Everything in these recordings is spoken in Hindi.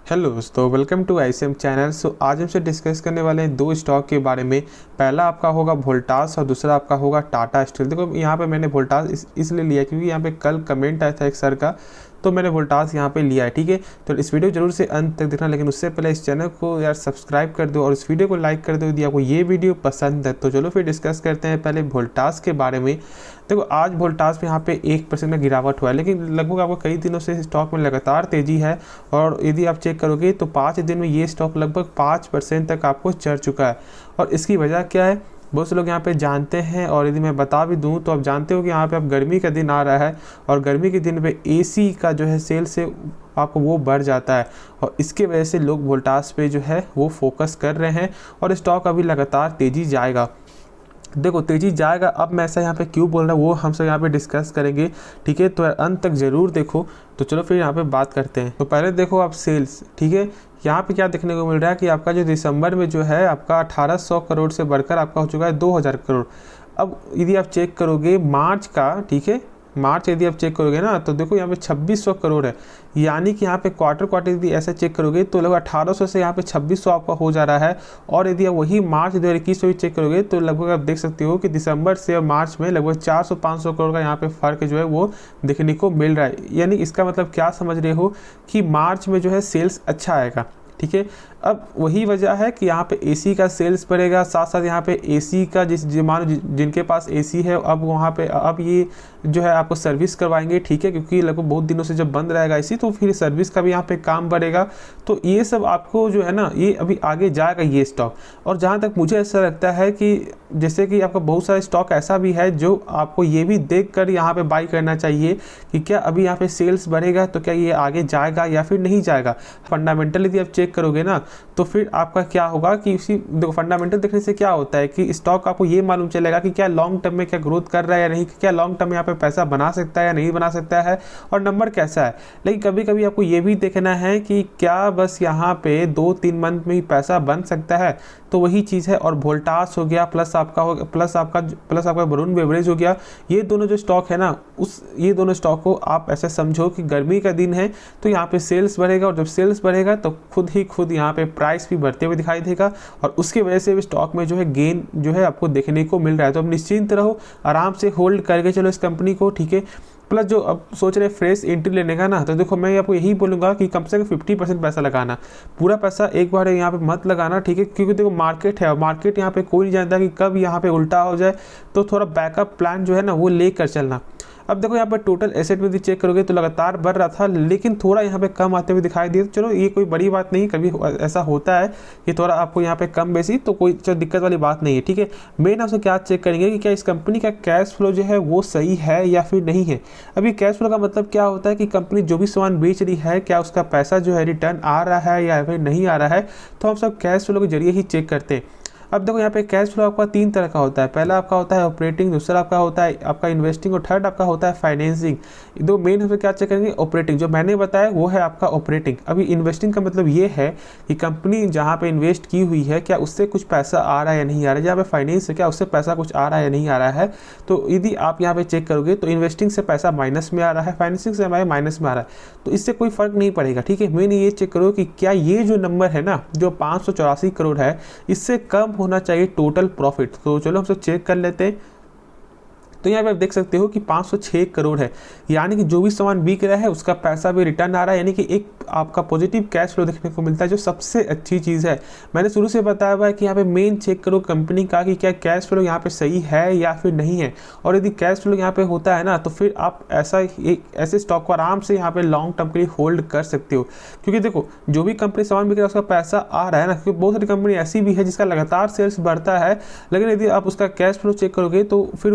हेलो दोस्तों, वेलकम टू आईसीएम चैनल। आज हमसे डिस्कस करने वाले हैं दो स्टॉक के बारे में। पहला आपका होगा वोल्टास और दूसरा आपका होगा टाटा स्टील। देखो यहाँ पे मैंने वोल्टास इसलिए लिया क्योंकि यहाँ पे कल कमेंट आया था एक सर का, तो मैंने वोल्टास यहाँ पे लिया है। ठीक है, तो इस वीडियो जरूर से अंत तक देखना, लेकिन उससे पहले इस चैनल को यार सब्सक्राइब कर दो और इस वीडियो को लाइक कर दो यदि आपको ये वीडियो पसंद है। तो चलो फिर डिस्कस करते हैं पहले वोल्टास के बारे में। देखो आज वोल्टास पे यहाँ पे 1% का गिरावट हुआ है, लेकिन लगभग आपको कई दिनों से स्टॉक में लगातार तेजी है। और यदि आप चेक करोगे तो 5 दिन में ये स्टॉक लगभग 5% तक आपको चढ़ चुका है। और इसकी वजह क्या है बहुत से लोग यहाँ पे जानते हैं, और यदि मैं बता भी दूँ तो आप जानते हो कि यहाँ पे अब गर्मी का दिन आ रहा है और गर्मी के दिन पे एसी का जो है सेल से आपको वो बढ़ जाता है, और इसके वजह से लोग वोल्टास पे जो है वो फोकस कर रहे हैं और स्टॉक अभी लगातार तेजी जाएगा। देखो तेजी जाएगा, अब मैं ऐसा यहाँ पे क्यों बोल रहा हूँ वो हम सब यहाँ पे डिस्कस करेंगे। ठीक है, तो अंत तक ज़रूर देखो। तो चलो फिर यहाँ पे बात करते हैं। तो पहले देखो आप सेल्स। ठीक है, यहाँ पे क्या देखने को मिल रहा है कि आपका जो दिसंबर में जो है आपका 1800 करोड़ से बढ़कर आपका हो चुका है 2000 करोड़। अब यदि आप चेक करोगे मार्च का, ठीक है, मार्च यदि आप चेक करोगे ना तो देखो यहाँ पे 2600 करोड़ है। यानी कि यहाँ पे क्वार्टर यदि ऐसा चेक करोगे तो लगभग 1800 से यहाँ पे 2600 आपका हो जा रहा है। और यदि आप वही मार्च 2021 में चेक करोगे तो लगभग आप देख सकते हो कि दिसंबर से और मार्च में लगभग 400-500 करोड़ का यहाँ पे फ़र्क जो है वो देखने को मिल रहा है। यानी इसका मतलब क्या समझ रहे हो कि मार्च में जो है सेल्स अच्छा आएगा। ठीक है, अब वही वजह है कि यहाँ पे एसी का सेल्स बढ़ेगा, साथ साथ यहाँ पे एसी का जिनके पास एसी है अब वहाँ पे अब ये जो है आपको सर्विस करवाएंगे। ठीक है, क्योंकि लगभग बहुत दिनों से जब बंद रहेगा एसी तो फिर सर्विस का भी यहाँ पे काम बढ़ेगा। तो ये सब आपको जो है ना ये अभी आगे जाएगा ये स्टॉक। और जहाँ तक मुझे ऐसा लगता है कि जैसे कि आपका बहुत सारा स्टॉक ऐसा भी है जो आपको ये भी देख कर यहाँ पे बाई करना चाहिए कि क्या अभी यहाँ पे सेल्स बढ़ेगा तो क्या ये आगे जाएगा या फिर नहीं जाएगा। फंडामेंटल यदि आप चेक करोगे ना तो फिर आपका क्या होगा कि उसी देखो फंडामेंटल देखने से क्या होता है कि स्टॉक आपको ये मालूम चलेगा कि क्या लॉन्ग टर्म में क्या ग्रोथ कर रहा है या नहीं, क्या लॉन्ग टर्म में यहाँ पे पैसा बना सकता है या नहीं बना सकता है, और नंबर कैसा है। लेकिन कभी कभी आपको ये भी देखना है कि क्या बस यहाँ पे 2-3 मंथ में ही पैसा बन सकता है, तो वही चीज़ है। और वोल्टास हो गया प्लस आपका वरुण बेवरेज हो गया, ये दोनों जो स्टॉक है ना ये दोनों स्टॉक को आप ऐसा समझो कि गर्मी का दिन है तो यहाँ पे सेल्स बढ़ेगा, और जब सेल्स बढ़ेगा तो खुद यहाँ पे प्राइस भी बढ़ते हुए दिखाई देगा, और उसकी वजह से भी स्टॉक में जो है गेन जो है आपको देखने को मिल रहा है। तो अब निश्चिंत रहो, आराम से होल्ड करके चलो इस कंपनी को। ठीक है, प्लस जो अब सोच रहे फ्रेश एंट्री लेने का ना, तो देखो मैं आपको यही बोलूँगा कि कम से कम 50% पैसा लगाना, पूरा पैसा एक बार यहाँ पे मत लगाना। ठीक है, क्योंकि देखो मार्केट है और मार्केट यहाँ पे कोई नहीं जानता कि कब यहाँ पे उल्टा हो जाए, तो थोड़ा बैकअप प्लान जो है ना वो लेकर चलना। अब देखो यहाँ पर टोटल एसेट में भी चेक करोगे तो लगातार बढ़ रहा था, लेकिन थोड़ा यहाँ पे कम आते हुए दिखाई दिए। चलो ये कोई बड़ी बात नहीं, कभी ऐसा होता है कि थोड़ा आपको यहाँ पे कम बेसी तो कोई दिक्कत वाली बात नहीं है। ठीक है, मेन आपसे क्या चेक करेंगे कि क्या इस कंपनी का कैश फ्लो जो है वो सही है या फिर नहीं है। अभी कैश फ्लो का मतलब क्या होता है कि कंपनी जो भी सामान बेच रही है क्या उसका पैसा जो है रिटर्न आ रहा है या फिर नहीं आ रहा है, तो हम सब कैश फ्लो के जरिए ही चेक करते हैं। अब देखो यहाँ पे कैश फ्लो आपका 3 तरह का होता है। पहला आपका होता है ऑपरेटिंग, दूसरा आपका होता है आपका इन्वेस्टिंग, और थर्ड आपका होता है फाइनेंसिंग। दो मेन हम क्या चेक करेंगे, ऑपरेटिंग जो मैंने बताया वो है आपका ऑपरेटिंग। अभी इन्वेस्टिंग का मतलब ये है कि कंपनी जहाँ पे इन्वेस्ट की हुई है क्या उससे कुछ पैसा आ रहा है या नहीं आ रहा है, जहाँ पे फाइनेंस है क्या उससे पैसा कुछ आ रहा है या नहीं आ रहा है। तो यदि आप यहाँ पे चेक करोगे तो इन्वेस्टिंग से पैसा माइनस में आ रहा है, फाइनेंसिंग से हमारे माइनस में आ रहा है, तो इससे कोई फर्क नहीं पड़ेगा। ठीक है, मेन ये चेक करो कि क्या ये जो नंबर है ना जो 584 करोड़ है इससे कम होना चाहिए टोटल प्रॉफिट। तो चलो हम सब चेक कर लेते हैं। तो यहाँ पे आप देख सकते हो कि 506 करोड़ है, यानी कि जो भी सामान बिक रहा है उसका पैसा भी रिटर्न आ रहा है, यानी कि एक आपका पॉजिटिव कैश फ्लो देखने को मिलता है, जो सबसे अच्छी चीज़ है। मैंने शुरू से बताया हुआ है कि यहाँ पे मेन चेक करो कंपनी का कि क्या कैश फ्लो यहाँ पे सही है या फिर नहीं है। और यदि कैश फ्लो यहाँ पे होता है ना तो फिर आप ऐसे स्टॉक को आराम से यहाँ पे लॉन्ग टर्म के लिए होल्ड कर सकते हो। क्योंकि देखो जो भी कंपनी सामान बिक रहा है उसका पैसा आ रहा है ना, क्योंकि बहुत सारी कंपनी ऐसी भी है जिसका लगातार सेल्स बढ़ता है, लेकिन यदि आप उसका कैश फ्लो चेक करोगे तो फिर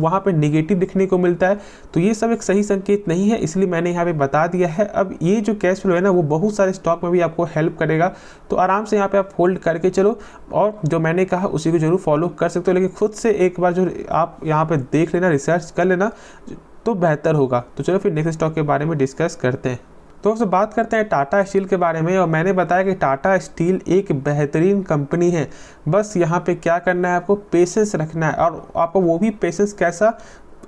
वहाँ पे नेगेटिव दिखने को मिलता है। तो ये सब एक सही संकेत नहीं है, इसलिए मैंने यहाँ पे बता दिया है। अब ये जो कैश फ्लो है ना वो बहुत सारे स्टॉक में भी आपको हेल्प करेगा, तो आराम से यहाँ पे आप होल्ड करके चलो, और जो मैंने कहा उसी को जरूर फॉलो कर सकते हो। लेकिन खुद से एक बार जो आप यहाँ पे देख लेना, रिसर्च कर लेना तो बेहतर होगा। तो चलो फिर नेक्स्ट स्टॉक के बारे में डिस्कस करते हैं। तो आपसे बात करते हैं टाटा स्टील के बारे में। और मैंने बताया कि टाटा स्टील एक बेहतरीन कंपनी है, बस यहाँ पे क्या करना है आपको पेशेंस रखना है। और आपको वो भी पेशेंस कैसा,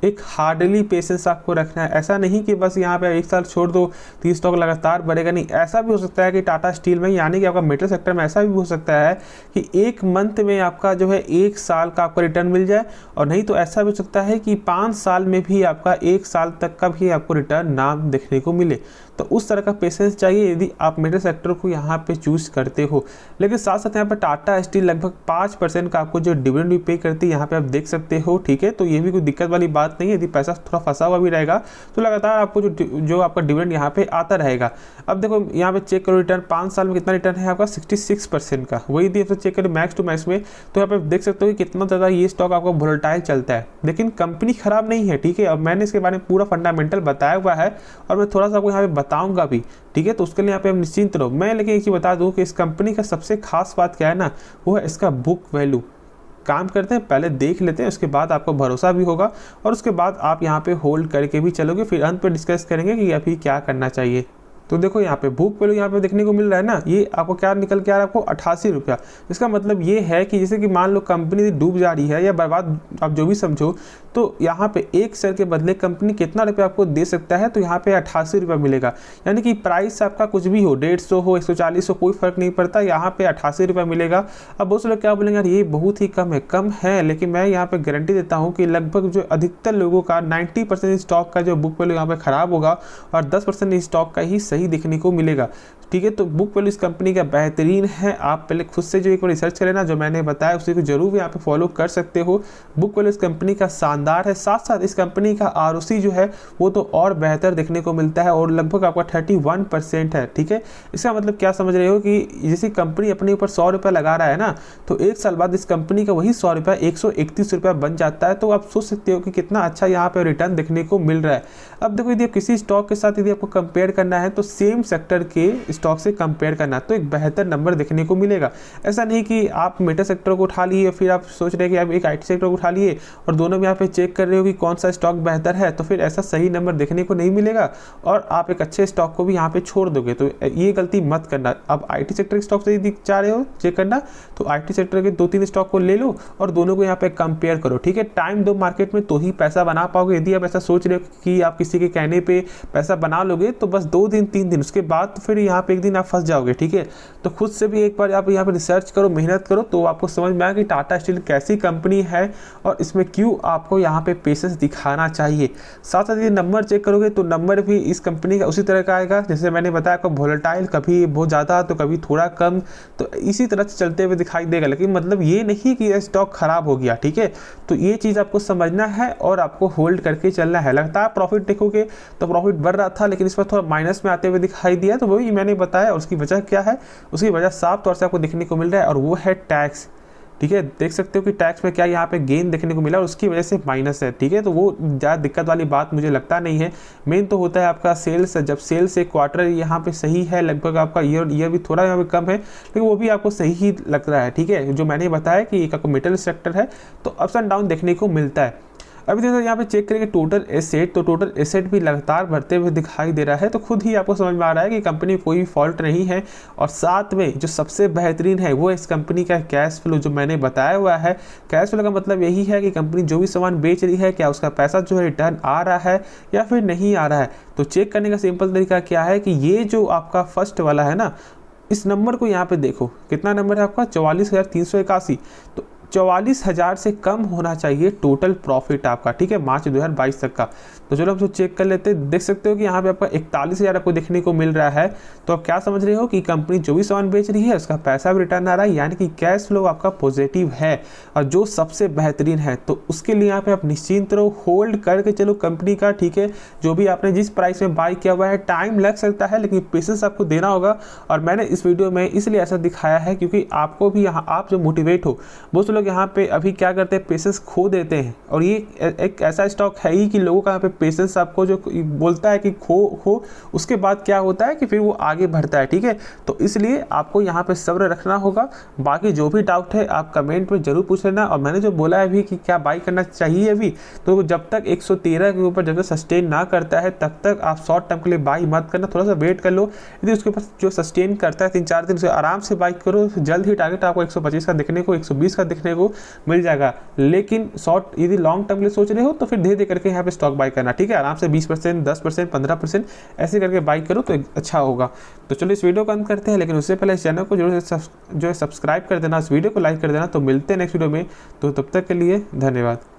एक हार्डली पेशेंस आपको रखना है। ऐसा नहीं कि बस यहाँ पे 1 साल छोड़ दो तो स्टॉक लगातार बढ़ेगा, नहीं। ऐसा भी हो सकता है कि टाटा स्टील में यानी कि आपका मेटल सेक्टर में ऐसा भी हो सकता है कि 1 मंथ में आपका जो है 1 साल का आपका रिटर्न मिल जाए, और नहीं तो ऐसा भी हो सकता है कि 5 साल में भी आपका 1 साल तक का भी आपको रिटर्न ना देखने को मिले। तो उस तरह का पेशेंस चाहिए यदि आप मेटल सेक्टर को यहाँ पे चूज करते हो। लेकिन साथ साथ यहाँ पे टाटा स्टील लगभग 5% का आपको जो डिविडेंड भी पे करती है, यहाँ पे आप देख सकते हो, ठीक है। तो ये भी कोई दिक्कत वाली बात नहीं है, यदि पैसा थोड़ा फंसा हुआ भी रहेगा तो लगातार आपको जो आपका डिविडेंड यहाँ पे आता रहेगा। अब देखो यहाँ पे चेक करो रिटर्न 5 साल में कितना रिटर्न है आपका 66% का। वही यदि आप चेक करें मैक्स टू मैक्स में तो यहाँ पे देख सकते हो कि कितना ज़्यादा ये स्टॉक आपका वोलेटाइल चलता है। लेकिन कंपनी खराब नहीं है, ठीक है। अब मैंने इसके बारे में पूरा फंडामेंटल बताया हुआ है और मैं थोड़ा सा आपको यहाँ पे बताऊंगा भी, ठीक है। तो उसके लिए यहाँ पे आप निश्चिंत रहो। मैं लेकिन एक चीज़ बता दूं कि इस कंपनी का सबसे खास बात क्या है ना, वो है इसका बुक वैल्यू। काम करते हैं, पहले देख लेते हैं, उसके बाद आपको भरोसा भी होगा और उसके बाद आप यहाँ पे होल्ड करके भी चलोगे। फिर अंत पे डिस्कस करेंगे कि अभी क्या करना चाहिए। तो देखो यहाँ पे बुक वैल्यू यहाँ पे देखने को मिल रहा है ना, ये आपको क्या निकल के आ रहा है आपको 88 रुपया। इसका मतलब ये है कि जैसे कि मान लो कंपनी डूब जा रही है या बर्बाद, आप जो भी समझो, तो यहाँ पे 1 शेयर के बदले कंपनी कितना रुपया आपको दे सकता है, तो यहाँ पे 88 रुपया मिलेगा। यानी कि प्राइस आपका कुछ भी हो, 150 हो 140 हो, कोई फर्क नहीं पड़ता, यहाँ पे 88 रुपया मिलेगा। अब बहुत से लोग क्या बोलेंगे यार ये बहुत ही कम है, लेकिन मैं यहाँ पे गारंटी देता हूँ कि लगभग जो अधिकतर लोगों का 90% स्टॉक का जो बुक वैल्यू यहाँ पे खराब होगा और 10% स्टॉक का ही सही दिखने को मिलेगा, ठीक है। तो बुक वैल्यू इस कंपनी का बेहतरीन है। आप पहले खुद से जो एक बार रिसर्च करें ना, जो मैंने बताया उसी को जरूर यहाँ पे फॉलो कर सकते हो। बुक वैल्यू इस कंपनी का शानदार है। साथ साथ इस कंपनी का ROC जो है वो तो और बेहतर देखने को मिलता है और लगभग आपका 31% है, ठीक है। इसका मतलब क्या समझ रहे हो कि जैसे कंपनी अपने ऊपर 100 रुपया लगा रहा है ना, तो 1 साल बाद इस कंपनी का वही 100 रुपया 131 रुपया बन जाता है। तो आप सोच सकते हो कि कितना अच्छा यहाँ पे रिटर्न देखने को मिल रहा है। अब देखो यदि किसी स्टॉक के साथ यदि आपको कंपेयर करना है तो सेम सेक्टर के स्टॉक से कंपेयर करना, तो एक बेहतर नंबर देखने को मिलेगा। ऐसा नहीं कि आप मेटल सेक्टर को उठा लिए फिर आप सोच रहे हैं कि आप एक IT सेक्टर को उठा लिए और दोनों में यहाँ पे चेक कर रहे हो कि कौन सा स्टॉक बेहतर है, तो फिर ऐसा सही नंबर देखने को नहीं मिलेगा और आप एक अच्छे स्टॉक को भी यहाँ पे छोड़ दोगे। तो ये गलती मत करना। अब IT सेक्टर के स्टॉक से यदि चाह रहे हो चेक करना तो IT सेक्टर के 2-3 स्टॉक को ले लो और दोनों को यहाँ पे कंपेयर करो, ठीक है। टाइम दो मार्केट में तो ही पैसा बना पाओगे। यदि आप ऐसा सोच रहे हो कि आप किसी के कहने पे पैसा बना लोगे तो बस 2 दिन 3 दिन, उसके बाद तो फिर यहाँ पे एक दिन आप फंस जाओगे, ठीक है। तो खुद से भी एक बार आप यहाँ पे रिसर्च करो, मेहनत करो, तो आपको समझ में आए कि टाटा स्टील कैसी कंपनी है और इसमें क्यों आपको यहाँ पे पेशेंस दिखाना चाहिए। साथ साथ ये नंबर चेक करोगे तो नंबर भी इस कंपनी का उसी तरह का आएगा जैसे मैंने बताया आपको, वोलेटाइल, कभी बहुत ज़्यादा तो कभी थोड़ा कम, तो इसी तरह से चलते हुए दिखाई देगा। लेकिन मतलब ये नहीं कि स्टॉक खराब हो गया, ठीक है। तो ये चीज़ आपको समझना है और आपको होल्ड करके चलना है। लगता है प्रॉफिट देखोगे तो प्रॉफिट बढ़ रहा था लेकिन इस पर थोड़ा माइनस में आते हुए दिखाई दिया, तो वही मैंने बताया। और उसकी वजह क्या है, उसकी वजह साफ तौर से आपको देखने को मिल रहा है और वो है टैक्स, ठीक है। देख सकते हो कि टैक्स में क्या यहाँ पे गेन देखने को मिला और उसकी वजह से माइनस है, ठीक है। तो वो ज़्यादा दिक्कत वाली बात मुझे लगता नहीं है। मेन तो होता है आपका सेल्स। जब सेल्स एक क्वार्टर यहाँ पे सही है, लगभग आपका ईयर भी थोड़ा यहाँ पे कम है लेकिन वो भी आपको सही ही लग रहा है, ठीक है। जो मैंने बताया कि एक आपको मेटल सेक्टर है तो अप्स एंड डाउन देखने को मिलता है। अभी देखो यहाँ पे चेक करेंगे टोटल एसेट, तो टोटल एसेट भी लगातार बढ़ते हुए दिखाई दे रहा है। तो खुद ही आपको समझ में आ रहा है कि कंपनी कोई फॉल्ट नहीं है। और साथ में जो सबसे बेहतरीन है वो इस कंपनी का कैश फ्लो, जो मैंने बताया हुआ है। कैश फ्लो का मतलब यही है कि कंपनी जो भी सामान बेच रही है क्या उसका पैसा जो है रिटर्न आ रहा है या फिर नहीं आ रहा है। तो चेक करने का सिंपल तरीका क्या है कि ये जो आपका फर्स्ट वाला है ना, इस नंबर को यहाँ पे देखो, कितना नंबर है आपका 44,381। तो 44,000 से कम होना चाहिए टोटल प्रॉफिट आपका, ठीक है, मार्च 2022 तक का। तो चलो हम चेक कर लेते हैं। देख सकते हो कि यहाँ पे आपका 41,000 आपको देखने को मिल रहा है। तो आप क्या समझ रहे हो कि कंपनी जो भी सामान बेच रही है उसका पैसा भी रिटर्न आ रहा है, यानी कि कैश फ्लो आपका पॉजिटिव है और जो सबसे बेहतरीन है। तो उसके लिए यहाँ पे आप निश्चिंत रहो, होल्ड करके चलो कंपनी का, ठीक है। जो भी आपने जिस प्राइस में बाय किया हुआ है, टाइम लग सकता है लेकिन पेशेंस आपको देना होगा। और मैंने इस वीडियो में इसलिए ऐसा दिखाया है क्योंकि आपको भी यहाँ आप जो मोटिवेट हो, बहुत से लोग यहाँ पे अभी क्या करते हैं, पेशेंस खो देते हैं। और ये एक ऐसा स्टॉक है ही कि लोगों का यहाँ पे पेशेंस आपको जो बोलता है कि खो, उसके बाद क्या होता है कि फिर वो आगे बढ़ता है, ठीक है। तो इसलिए आपको यहाँ पे सब्र रखना होगा। बाकी जो भी डाउट है आप कमेंट में जरूर पूछ लेना। और मैंने जो बोला है अभी कि क्या बाई करना चाहिए अभी, तो जब तक 113 के ऊपर जब तक सस्टेन ना करता है तब तक आप शॉर्ट टर्म के लिए बाई मत करना, थोड़ा सा वेट कर लो। यदि उसके ऊपर जो सस्टेन करता है 3-4 दिन से आराम से बाई करो। जल्द ही टारगेट आपको 125 का देखने को, 120 का देखने देखने को मिल जाएगा। लेकिन शॉर्ट यदि लॉन्ग टर्म के लिए सोच रहे हो तो फिर धीरे धीरे करके यहाँ पे स्टॉक बाय करना, ठीक है। आराम से 20%, 10%, 15% ऐसे करके बाय करो तो अच्छा होगा। तो चलो इस वीडियो को अंत करते हैं, लेकिन उससे पहले इस चैनल को जरूर जो है सब्सक्राइब कर देना, इस वीडियो को लाइक कर देना। तो मिलते हैं नेक्स्ट वीडियो में, तो तब तक के लिए धन्यवाद।